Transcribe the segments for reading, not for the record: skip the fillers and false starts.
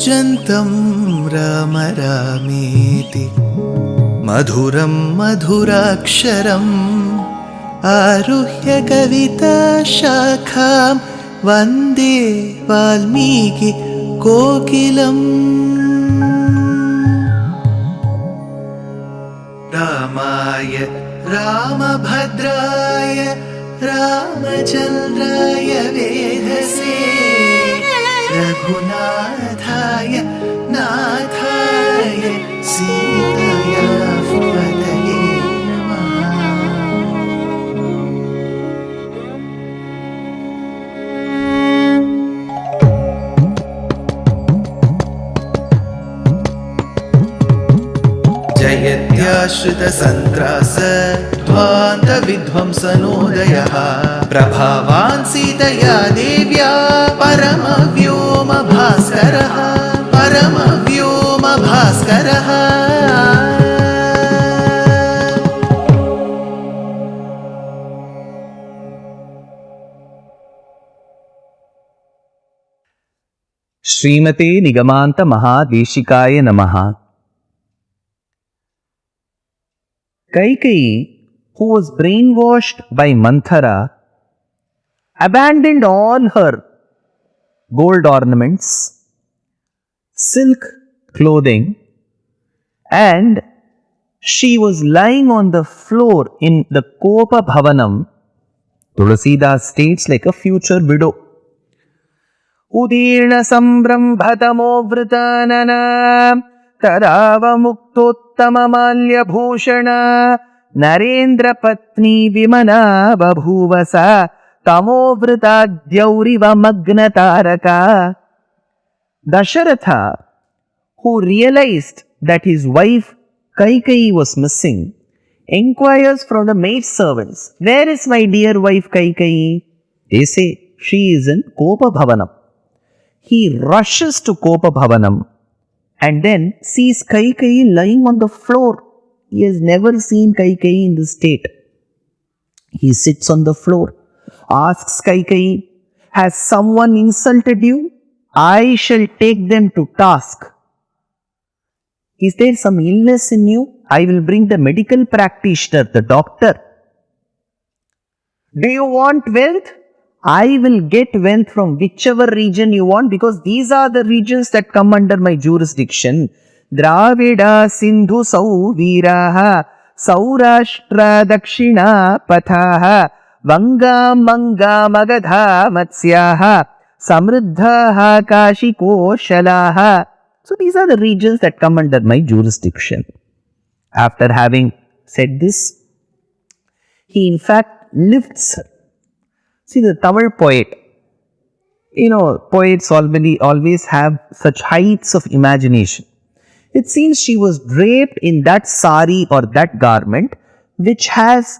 कूजन्तं राम रामेति मधुरं मधुराक्षरम् आरुह्य कविताशाखां वन्दे वाल्मीकि कोकिलम्। रामाय रामभद्राय रामचन्द्राय वेधसे रघुनाथाय नाथाय सीताया पतये नमः। जयत्याश्रितसन्त्रास ध्वान्तविध्वंसनोदयः प्रभावान् सीतया देव्या परमव्योमभास्करः परमव्योमभास्करः। श्रीमते निगमान्त महादेशिकाय नमः। Kaikeyi, who was brainwashed by Manthara, abandoned all her gold ornaments, silk clothing, and she was lying on the floor in the Kopa Bhavanam. Tulasidas states like a future widow. Udirna sambrambhatamo vritanana तदाव मुक्तोत्तममाल्य Bhushan Narendra पत्नी विमना बभूवसा तमोवृताद्यौरिव मग्न तारका। Dasharatha, who realized that his wife Kaikeyi was missing, inquires from the maidservants, "Where is my dear wife Kaikeyi?" They say, "She is in Kopa Bhavanam." He rushes to Kopa Bhavanam and then sees Kaikeyi lying on the floor. He has never seen Kaikeyi in this state. He sits on the floor, asks Kaikeyi, "Has someone insulted you? I shall take them to task. Is there some illness in you? I will bring the medical practitioner, the doctor. Do you want wealth? I will get wealth from whichever region you want, because these are the regions that come under my jurisdiction. Dravida Sindhu Sauviraha Saurashtra Dakshina Pathaha Vanga Manga Magadha Matsyaha Samriddhaha Kashiko Shalaha." So these are the regions that come under my jurisdiction. After having said this, he in fact lifts her. See, the Tamil poet, poets always have such heights of imagination. It seems she was draped in that sari or that garment which has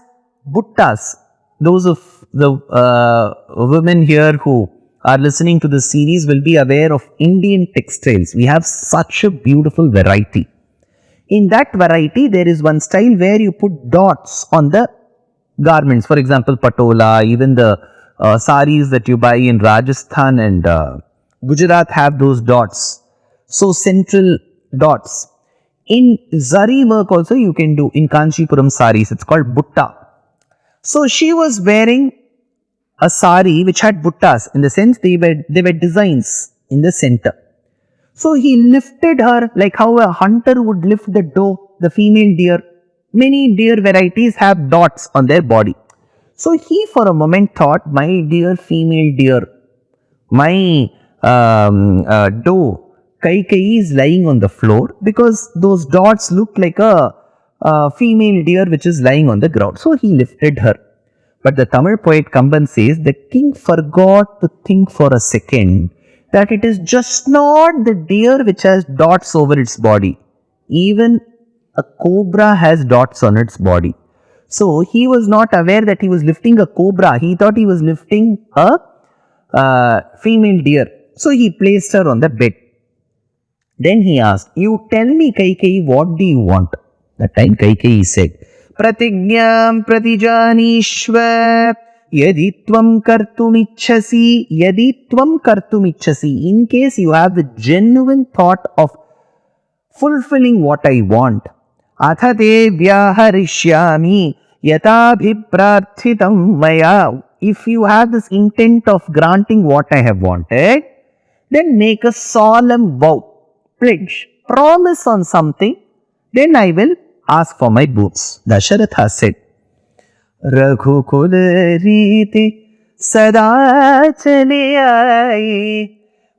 buttas. Those of the women here who are listening to this series will be aware of Indian textiles. We have such a beautiful variety. In that variety, there is one style where you put dots on the garments. For example, patola, even the saris that you buy in Rajasthan and Gujarat have those dots. So central dots. In zari work also you can do in Kanchipuram saris. It's called butta. So she was wearing a sari which had buttas. In the sense they were designs in the center. So he lifted her like how a hunter would lift the doe, the female deer. Many deer varieties have dots on their body. So he for a moment thought, my dear female deer, my doe Kaikeyi is lying on the floor because those dots look like a female deer which is lying on the ground. So he lifted her. But the Tamil poet Kamban says, the king forgot to think for a second that it is just not the deer which has dots over its body. Even a cobra has dots on its body. So he was not aware that he was lifting a cobra. He thought he was lifting a female deer. So he placed her on the bed. Then he asked, "You tell me, Kaikeyi, what do you want?" That time Kaikeyi said, "Pratignyam pratijanishva Yadi tvam kartumichhasi, yadi tvam kartumichhasi. In case you have the genuine thought of fulfilling what I want. Atha te vyaharishyami yatabhiprarthitam maya. If you have this intent of granting what I have wanted, then make a solemn vow, pledge, promise on something, then I will ask for my boons. Dasharatha said, रघुकुल रीति सदा चले आई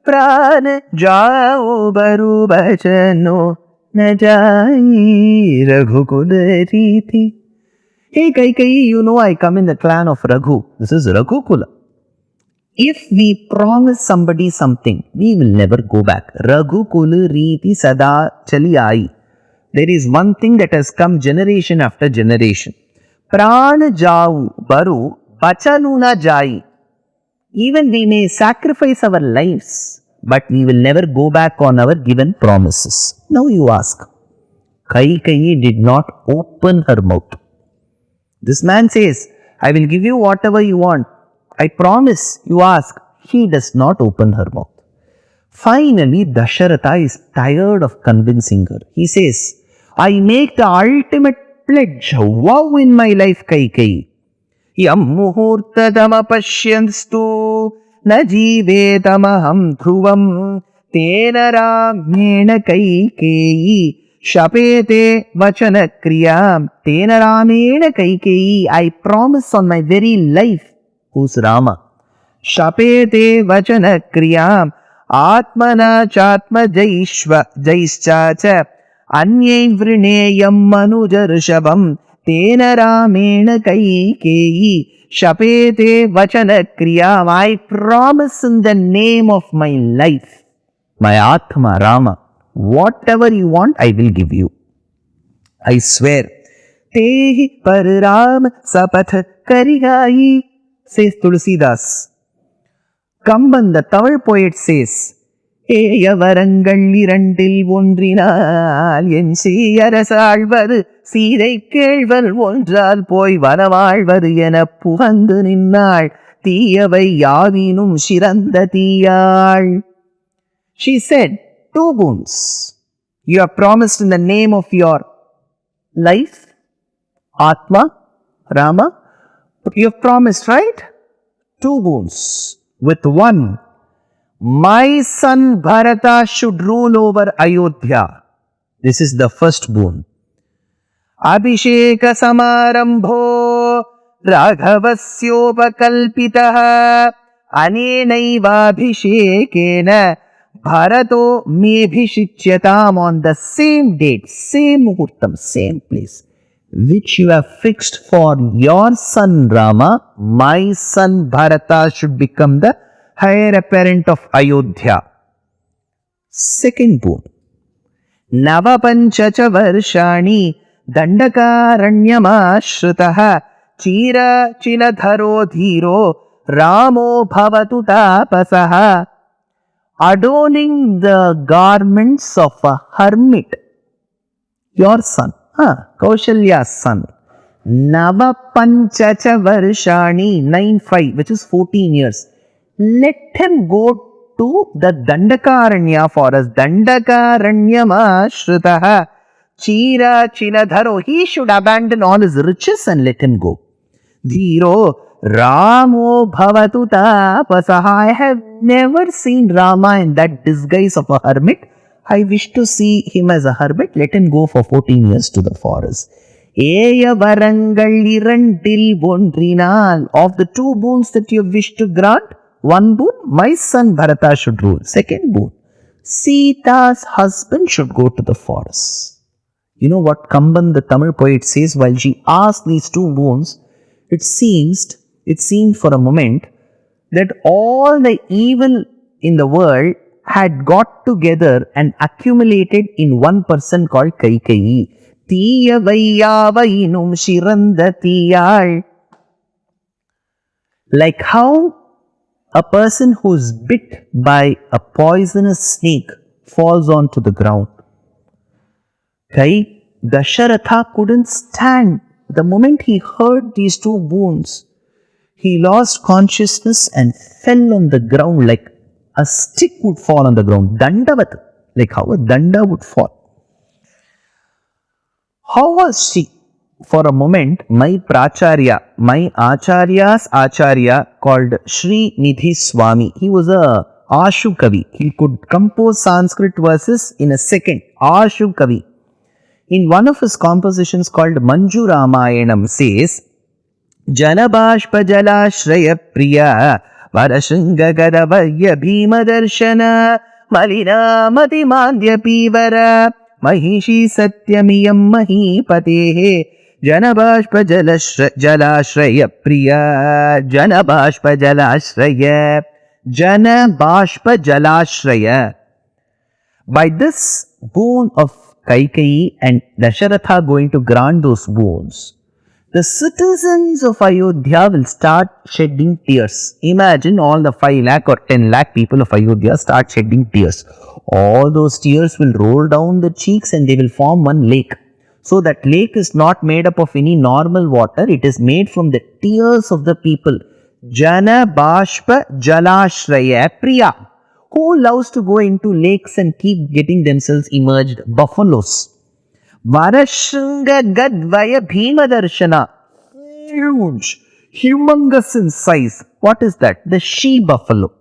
प्राण जाओ बरु बचनो न जाई रघुकुल रीति. Hey Kaikeyi, you know I come in the clan of Raghu. This is Raghukula. If we promise somebody something, we will never go back. Raghukul Riti Sada Chali Ai. There is one thing that has come generation after generation. Prana Jau Baru Bachanuna Jai. Even we may sacrifice our lives, but we will never go back on our given promises. Now you ask, Kaikeyi did not open her mouth. This man says, I will give you whatever you want. I promise, you ask. He does not open her mouth. Finally, Dasharatha is tired of convincing her. He says, I make the ultimate pledge, vow in my life, Kaikeyi. Yam muhurtadama pashyanstu na jivetamaham dhruvam tena ramena Kaikeyi shapete vachana kriyam tena ramena Kaikeyi. I promise on my very life, who's Rama. Shapete vachana kriyam atmana chatma jaishcha Anyain vrineyam manujarshabam tena ramena Kaikeyi shapete vachana kriyam. I promise in the name of my life, my Atma Rama, whatever you want I will give you. I swear. Tehi parram sapath karigayi, says Tulsidas. Kamban, the Tamil poet, says, ஏயவரங்கள் இரண்டில் ஒன்றினால் என் சீயரசாழ்வது சீதை கேழ்வர் ஒன்றால் போய் வனவாழ்வது என புகந்து நின்னாள் தீயவை யாவினும் சிறந்த தீயாள். She said, 2 boons. You have promised in the name of your life, Atma, Rama. You have promised, right? 2 boons. With one, my son Bharata should rule over Ayodhya. This is the first boon. Abhisheka samarambho raghavasyopakalpitaha anenaiva abhishekena Bharato mebhishicyatam. On the same date, same muhurtam, same place, which you have fixed for your son Rama, my son Bharata should become the heir apparent of Ayodhya. Second boon. Navapanchacha varshani dandakaranyamashritah chira chiladharo dhiro Ramo bhavatu tapasaha. Adorning the garments of a hermit, your son, Kaushalya's son. Navapanchacha varshani, 9-5, which is 14 years. Let him go to the Dandakaranya forest. Dandakaranyamashritah chira chiladharo. He should abandon all his riches and let him go. Dhiro Ramo bhavatu tapasaha. I have never seen Rama in that disguise of a hermit. I wish to see him as a hermit. Let him go for 14 years to the forest. Eya varangal irandil ondrinal. Of the 2 boons that you wish to grant, 1 boon, my son Bharata should rule. 2nd boon, Sita's husband should go to the forest. You know what Kamban, the Tamil poet, says while she asked these 2 boons? It seemed for a moment that all the evil in the world had got together and accumulated in one person called Kaikeyi. Tiyavaiyavainum shiranda tiyal. Like how a person who is bit by a poisonous snake falls onto the ground. Dasharatha couldn't stand. The moment he heard these 2 boons, He lost consciousness and fell on the ground like a stick would fall on the ground. Dandavat, like how a danda would fall. How was she? For a moment, my pracharya, my acharya's acharya called Sri Nidhi Swami, he was a Ashu Kavi. He could compose Sanskrit verses in a second. Ashu Kavi. In one of his compositions called Manju Ramayanam says, Janabashpa Jalashraya Priya Varashunga Gadavaya Bhima Darshana Malina Mati Mandya Pivara Mahishi Satyamiyam Mahipatehe Janabashpa Jalashraya Priya Janabashpa Jalashraya Janabashpa Jalashraya. By this boon of Kaikeyi and Dasharatha going to grant those boons, the citizens of Ayodhya will start shedding tears. Imagine all the 5 lakh or 10 lakh people of Ayodhya start shedding tears. All those tears will roll down the cheeks and they will form one lake. So that lake is not made up of any normal water. It is made from the tears of the people. Jana Bashpa Jalashraya Priya. Who loves to go into lakes and keep getting themselves immersed? Buffaloes. Varashunga Gadvaya Bhima Darshana. Huge, humongous in size. What is that? The she buffalo.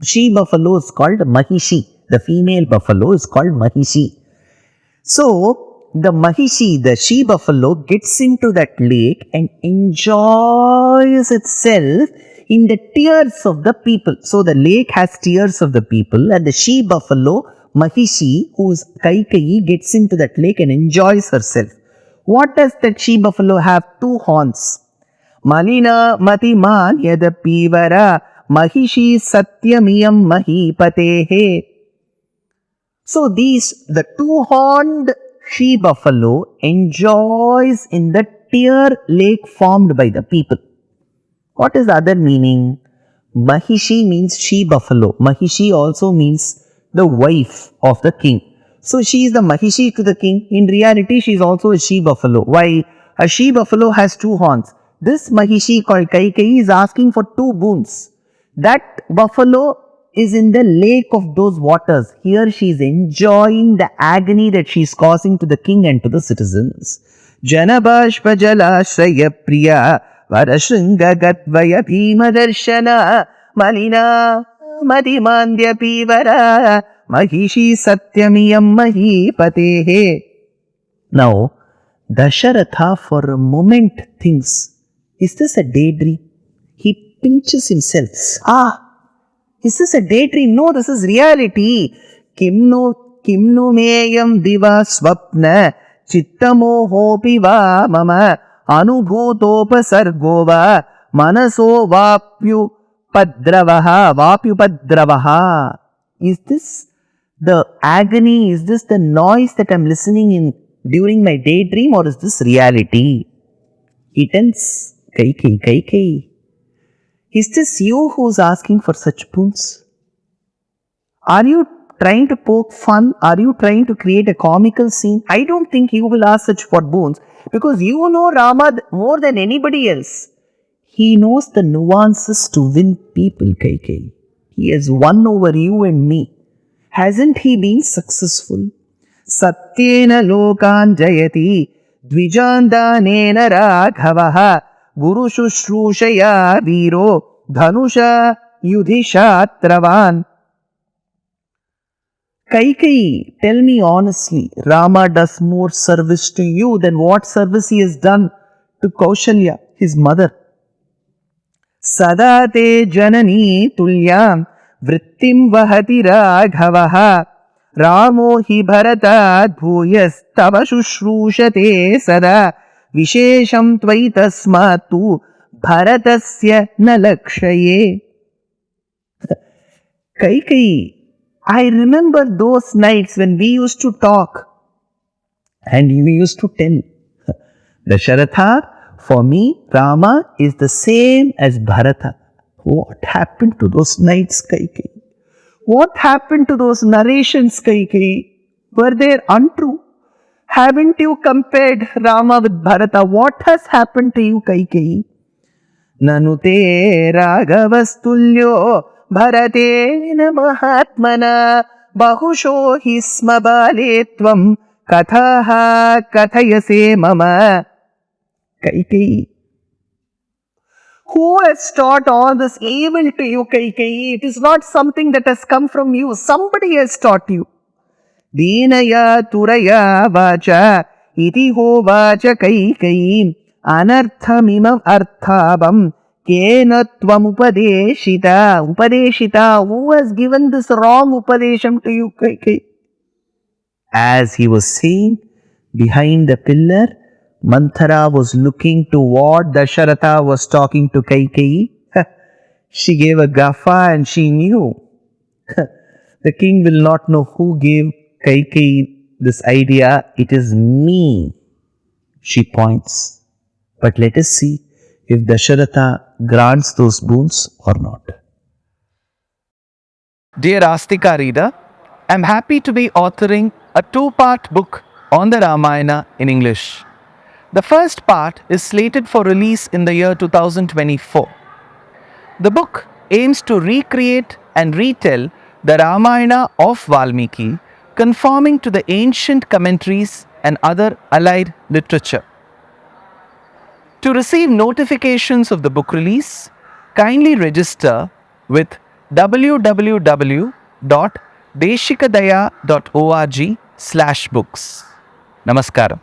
She buffalo is called Mahishi. The female buffalo is called Mahishi. So, the Mahishi, the she buffalo, gets into that lake and enjoys itself in the tears of the people. So, the lake has tears of the people and the she buffalo, Mahishi, who is Kaikeyi, gets into that lake and enjoys herself. What does that she buffalo have? 2 horns. Malina Matiman Yadapivara Mahishi Satyamiyam Mahipatehe. So the 2-horned she buffalo enjoys in the tear lake formed by the people. What is the other meaning? Mahishi means she buffalo. Mahishi also means the wife of the king. So she is the Mahishi to the king. In reality, she is also a she buffalo. Why? A she buffalo has 2 horns. This Mahishi called Kaikeyi is asking for 2 boons. That buffalo is in the lake of those waters. Here she is enjoying the agony that she is causing to the king and to the citizens. Janabashpa Jalashraya Priya Varashunga Gatvaya Bhima Darshana Malina Madimandya Pivara Mahishi Satyamiyam Mahipatehe. Now, Dasharatha for a moment thinks, is this a daydream? He pinches himself. Is this a daydream? No, this is reality. Kimno meyam diva swapna chittamohopi va mama anubhutopasargova manaso vapyupadravaha. Is this the agony? Is this the noise that I am listening in during my daydream, or is this reality? He tells Kaikeyi, is this you who's asking for such boons? Are you trying to poke fun? Are you trying to create a comical scene? I don't think you will ask such for boons, because you know Rama more than anybody else. He knows the nuances to win people, Kaikeyi. He has won over you and me. Hasn't he been successful? Satyena lokan jayati dvijandanena raghavaha Guru Shushrushaya Viro Dhanusha Yudhishatravan. Kaikeyi, tell me honestly, Rama does more service to you than what service he has done to Kaushalya, his mother. Sadate janani tulyam vrittim vahati raghavaha Ramo hi bharatad bhuyas tava shushrushate sada Vishesham tvaitasmatu bharatasya na lakshaye. Kaikeyi, I remember those nights when we used to talk and we used to tell. Dasharatha, for me, Rama is the same as Bharata. What happened to those nights, Kaikeyi? What happened to those narrations, Kaikeyi? Were they untrue? Haven't you compared Rama with Bharata? What has happened to you, Kaikeyi? ननु ते राघवस्तुल्यो भरतेन महात्मना बहुशो हि स्म बाले त्वं कथाः कथयसे मम. Kaikeyi, who has taught all this evil to you, Kaikeyi? It is not something that has come from you. Somebody has taught you. Deenaya turaya vacha iti hovacha Kaikeyi anarthamimam arthabam kena tvam upadeshita. Who has given this wrong upadesham to you, Kaikeyi? As he was saying, behind the pillar, Manthara was looking to what Dasharatha was talking to Kaikeyi. She gave a guffaw and she knew. The king will not know who gave Kaikeyi this idea. It is me, she points. But let us see if Dasharatha grants those boons or not. Dear Astika reader, I am happy to be authoring a two-part book on the Ramayana in English. The first part is slated for release in the year 2024. The book aims to recreate and retell the Ramayana of Valmiki, conforming to the ancient commentaries and other allied literature. To receive notifications of the book release, kindly register with www.deshikadaya.org/books. Namaskaram.